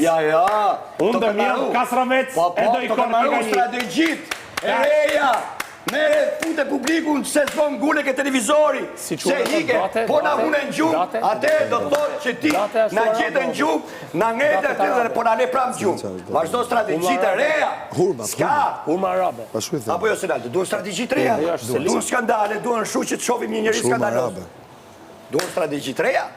Kastravec. Ja. Unë dhe mirë Kastravec e do i korë strategjit e reja. Mere pute publikun se s'bon gule ke televizori. Se hike, po na hune në gjumë. Ate do thot që ti na gjete në gjumë, na ngete dhe po na le pram gjumë. Vazhdo strategjit e reja. Ska. Hurma arabe. Apo jo Senaldo, duhen strategjit reja. Duhen skandale, duhen shuqe të shofim një njëri skandaloz. Duhen strategjit reja.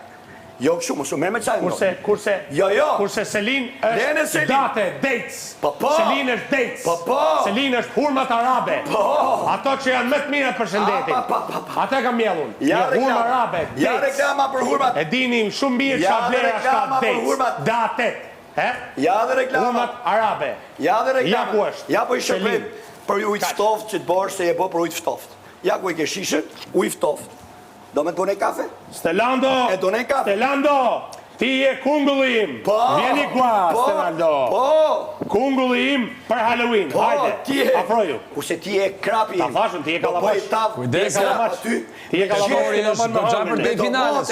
Jo kështu, mos u merr me çajin. Kurse Selin është date, dates. Selin është dates. Selin është hurmat arabe. Ato që janë më të mira për shëndetin. Ata kam mbjellun. Hurma arabe, dates. Ja reklama për hurmat. E dini shumë mirë çfarë vlera ka dates. Datet. Ja dhe reklama. Hurmat arabe. Ja dhe reklama. Ja ku është. Ja po i shërbim për ujë ftoft që të bosh se e bo për ujë ftoft. Ja ku i ke shishën, ujë ftoft. Do me të bënej kafe? Stelando! E do nej kafe? Stelando! Ti e kungullim! Vjeni qua, Stelando! Kungulli im për Halloween, hajde, afroju. Kurse ti e krapi im. Ta thashën, ti e kalamash. Kujdes, ti e kalamash. Do gjabër dhe finales.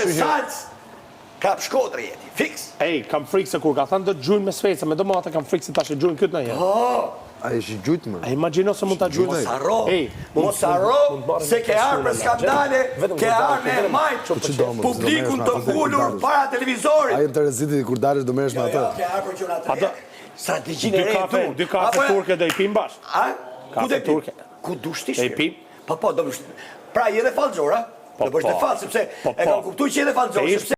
Krap Shkodrë jeti, fix. Ej, kam frikë se kur ka thënë do të gjujnë me sveca, me do mate kam frikë se ta shë gjujnë këtë në jetë. A e shi gjujtë më? A imagino se mund ta gjujnë. Mos harro, se ke arë për skandale, ke arë me majtë, publikun të ngullur para televizorit. A i të reziti kur darësh do meresh me atë. Ke arë për që në atë. Strategjin e rejë tu. Dy kafe turke do i pim bash. Kafe turke. Ku du shtish? E i pim. Pra i edhe falxor, do bësh të falë, sepse e kam kuptu që edhe falxor, sepse